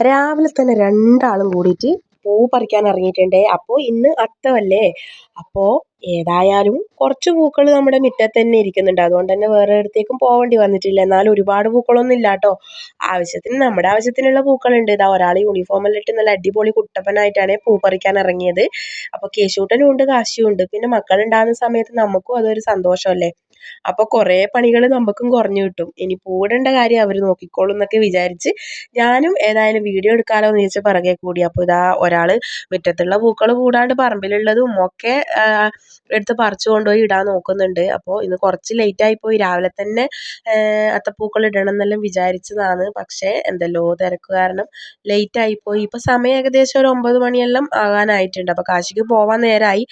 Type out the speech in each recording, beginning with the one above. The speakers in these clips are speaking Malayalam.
രാവിലെ തന്നെ രണ്ടാളും കൂടിയിട്ട് പൂ പറിക്കാൻ ഇറങ്ങിയിട്ടുണ്ട്. അപ്പോൾ ഇന്ന് അത്തമല്ലേ, അപ്പോൾ ഏതായാലും കുറച്ച് പൂക്കൾ നമ്മുടെ മുറ്റത്ത് തന്നെ ഇരിക്കുന്നുണ്ട്. അതുകൊണ്ട് തന്നെ വേറെ ഇടത്തേക്കും പോകേണ്ടി വന്നിട്ടില്ല. എന്നാൽ ഒരുപാട് പൂക്കളൊന്നും ഇല്ല കേട്ടോ. ആവശ്യത്തിന് നമ്മുടെ ആവശ്യത്തിനുള്ള പൂക്കളുണ്ട്. ഇതാ ഒരാൾ യൂണിഫോമെല്ലാം ഇട്ട് നല്ല അടിപൊളി കുട്ടപ്പനായിട്ടാണ് പൂ പറിക്കാൻ ഇറങ്ങിയത്. അപ്പോൾ കേശൂട്ടനും ഉണ്ട്, കാശിയും ഉണ്ട്. പിന്നെ മക്കളുണ്ടാകുന്ന സമയത്ത് നമുക്കും അതൊരു സന്തോഷമല്ലേ. അപ്പോൾ കുറേ പണികൾ നമുക്കും കുറഞ്ഞു കിട്ടും. ഇനി പൂവിടേണ്ട കാര്യം അവർ നോക്കിക്കോളും എന്നൊക്കെ വിചാരിച്ച് ഞാനും ഏതായാലും വീഡിയോ എടുക്കാമല്ലോ എന്ന് ചോദിച്ച പിറകെ കൂടി. അപ്പോൾ ഇതാ ഒരാൾ മുറ്റത്തുള്ള പൂക്കൾ കൂടാണ്ട് പറമ്പിലുള്ളതും ഒക്കെ എടുത്ത് പറിച്ചു കൊണ്ടുപോയി ഇടാൻ നോക്കുന്നുണ്ട്. അപ്പോൾ ഇന്ന് കുറച്ച് ലേറ്റായി പോയി. രാവിലെ തന്നെ അത്തപ്പൂക്കൾ ഇടണം എന്നെല്ലാം വിചാരിച്ചതാണ്. പക്ഷേ എന്തല്ലോ തിരക്ക് കാരണം ലേറ്റായി പോയി. ഇപ്പോൾ സമയം ഏകദേശം ഒരു 9 മണിയെല്ലാം ആകാനായിട്ടുണ്ട്. അപ്പോൾ കാശിക്ക് പോവാൻ നേരമായി.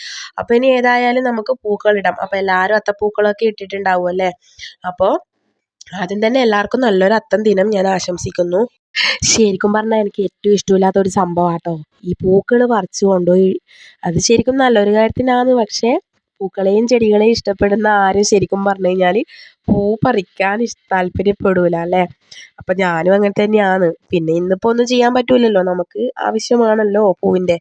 അപ്പോൾ ഇനി ഏതായാലും നമുക്ക് പൂക്കളിടാം. അപ്പോൾ എല്ലാവരും അത്തപ്പൂക്കളൊക്കെ ഇട്ടിട്ടുണ്ടാവും അല്ലേ. അപ്പോൾ ആദ്യം തന്നെ എല്ലാവർക്കും നല്ലൊരു അത്തം ദിനം ഞാൻ ആശംസിക്കുന്നു. ശരിക്കും പറഞ്ഞാൽ എനിക്ക് ഏറ്റവും ഇഷ്ടമില്ലാത്ത ഒരു സംഭവം കേട്ടോ ഈ പൂക്കൾ പറിച്ചു കൊണ്ടുപോയി. അത് ശരിക്കും നല്ലൊരു കാര്യത്തിനാണ്. പക്ഷേ പൂക്കളെയും ചെടികളെയും ഇഷ്ടപ്പെടുന്ന ആരും ശരിക്കും പറഞ്ഞു കഴിഞ്ഞാൽ പൂ പറിക്കാൻ താല്പര്യപ്പെടൂല അല്ലേ. അപ്പം ഞാനും അങ്ങനെ തന്നെയാണ്. പിന്നെ ഇന്നിപ്പോൾ ഒന്നും ചെയ്യാൻ പറ്റൂലല്ലോ, നമുക്ക് ആവശ്യമാണല്ലോ പൂവിൻ്റെ.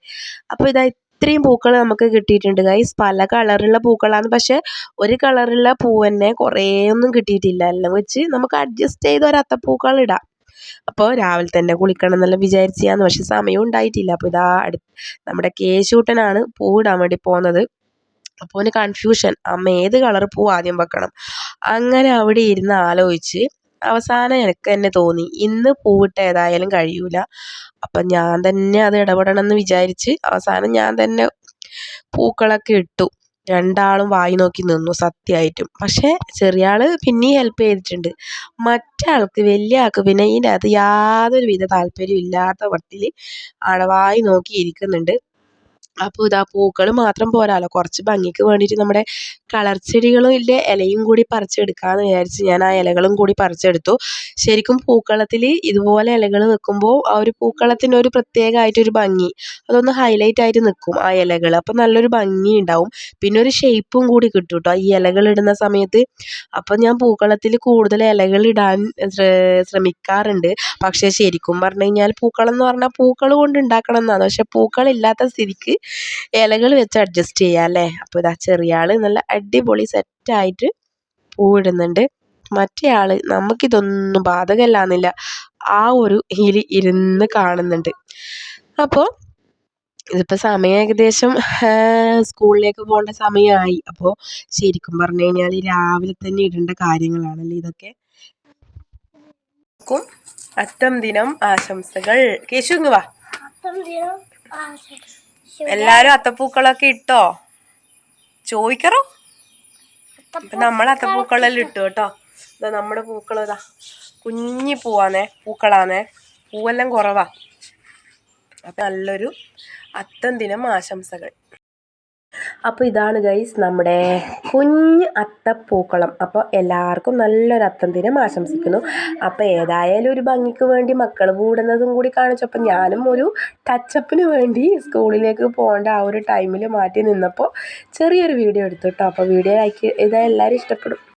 അപ്പോൾ ഇതാ ഇത്രയും പൂക്കൾ നമുക്ക് കിട്ടിയിട്ടുണ്ട് ഗൈസ്. പല കളറുള്ള പൂക്കളാണ്. പക്ഷേ ഒരു കളറുള്ള പൂ തന്നെ കുറേ ഒന്നും കിട്ടിയിട്ടില്ല. എല്ലാം വെച്ച് നമുക്ക് അഡ്ജസ്റ്റ് ചെയ്ത് ഒരു അത്തപ്പൂക്കൾ ഇടാം. അപ്പോൾ രാവിലെ തന്നെ കുളിക്കണം എന്നെല്ലാം വിചാരിച്ചാന്ന്, പക്ഷെ സമയം ഉണ്ടായിട്ടില്ല. അപ്പോൾ ഇതാ നമ്മുടെ കേശൂട്ടനാണ് പൂവിടാൻ വേണ്ടി പോകുന്നത്. അപ്പോൾ അവന് കൺഫ്യൂഷൻ, അമ്മ ഏത് കളർ പൂ ആദ്യം വെക്കണം. അങ്ങനെ അവിടെ ഇരുന്ന് ആലോചിച്ച് അവസാനം എനിക്ക് തന്നെ തോന്നി ഇന്ന് പൂവിട്ട് ഏതായാലും കഴിയൂല. അപ്പം ഞാൻ തന്നെ അത് ഇടപെടണം എന്ന് വിചാരിച്ച് അവസാനം ഞാൻ തന്നെ പൂക്കളൊക്കെ ഇട്ടു. രണ്ടാളും വായി നോക്കി നിന്നു സത്യമായിട്ടും. പക്ഷേ ചെറിയ ആൾ പിന്നെയും ഹെൽപ്പ് ചെയ്തിട്ടുണ്ട്. മറ്റേ ആൾക്ക് വലിയ ആൾക്ക് പിന്നെ ഇതിൻ്റെ അകത്ത് യാതൊരു വിധ താല്പര്യം ഇല്ലാത്ത മട്ടിൽ ആളെ വായി നോക്കി ഇരിക്കുന്നുണ്ട്. അപ്പോൾ ഇതാ പൂക്കൾ മാത്രം പോരാലോ, കുറച്ച് ഭംഗിക്ക് വേണ്ടിയിട്ട് നമ്മുടെ കളർ ചെടികളുടെ ഇലയും കൂടി പറിച്ചെടുക്കാമെന്ന് വിചാരിച്ച് ഞാൻ ആ ഇലകളും കൂടി പറിച്ചെടുത്തു. ശരിക്കും പൂക്കളത്തിൽ ഇതുപോലെ ഇലകൾ വെക്കുമ്പോൾ ആ ഒരു പൂക്കളത്തിനൊരു പ്രത്യേകമായിട്ടൊരു ഭംഗി, അതൊന്ന് ഹൈലൈറ്റ് ആയിട്ട് നിൽക്കും ആ ഇലകൾ. അപ്പോൾ നല്ലൊരു ഭംഗി ഉണ്ടാവും. പിന്നെ ഒരു ഷേപ്പും കൂടി കിട്ടും കേട്ടോ ഈ ഇലകൾ ഇടുന്ന സമയത്ത്. അപ്പം ഞാൻ പൂക്കളത്തിൽ കൂടുതൽ ഇലകൾ ഇടാൻ ശ്രമിക്കാറുണ്ട്. പക്ഷേ ശരിക്കും പറഞ്ഞു കഴിഞ്ഞാൽ പൂക്കളം എന്ന് പറഞ്ഞാൽ പൂക്കൾ കൊണ്ട് ഉണ്ടാക്കണം എന്നാണ്. പക്ഷെ പൂക്കളില്ലാത്ത സ്ഥിതിക്ക് ഇലകൾ വെച്ച് അഡ്ജസ്റ്റ് ചെയ്യാം അല്ലേ. അപ്പോൾ ഇതാ ചെറിയ ആൾ നല്ല അടിപൊളി സെറ്റായിട്ട് പൂവിടുന്നുണ്ട്. മറ്റേ ആൾ നമുക്കിതൊന്നും ബാധകമല്ലാന്നില്ല ആ ഒരു ഇതിൽ ഇരുന്ന് കാണുന്നുണ്ട്. അപ്പോൾ ഇതിപ്പോൾ സമയം ഏകദേശം സ്കൂളിലേക്ക് പോകേണ്ട സമയമായി. അപ്പോൾ ശരിക്കും പറഞ്ഞു കഴിഞ്ഞാൽ രാവിലെ തന്നെ ഇടേണ്ട കാര്യങ്ങളാണല്ലോ ഇതൊക്കെ. അത്തം ദിനം ആശംസകൾ. കേശു ഇങ്ങ് വാ. എല്ലാരും അത്തപ്പൂക്കളൊക്കെ ഇട്ടോ ചോദിക്കറോ. ഇപ്പൊ നമ്മൾ അത്തപ്പൂക്കളെല്ലാം ഇട്ടു കേട്ടോ. ഇതാ നമ്മുടെ പൂക്കൾ ഇതാ കുഞ്ഞി പൂക്കളാണേ. പൂവെല്ലാം കുറവാ. അപ്പൊ നല്ലൊരു അത്തം ദിനം ആശംസകൾ. അപ്പോൾ ഇതാണ് ഗൈസ് നമ്മുടെ കുഞ്ഞ് അത്തപ്പൂക്കളം. അപ്പോൾ എല്ലാവർക്കും നല്ലൊരു അത്തം ദിനം ആശംസിക്കുന്നു. അപ്പോൾ ഏതായാലും ഒരു ഭംഗിക്ക് വേണ്ടി മക്കൾ കൂടുന്നതും കൂടി കാണിച്ചപ്പോൾ ഞാനും ഒരു ടച്ചപ്പിന് വേണ്ടി സ്കൂളിലേക്ക് പോകേണ്ട ആ ഒരു ടൈമിൽ മാറ്റി നിന്നപ്പോൾ ചെറിയൊരു വീഡിയോ എടുത്തു കേട്ടോ. അപ്പോൾ വീഡിയോ ലൈക്ക് ചെയ്താൽ എല്ലാവരും ഇഷ്ടപ്പെടും.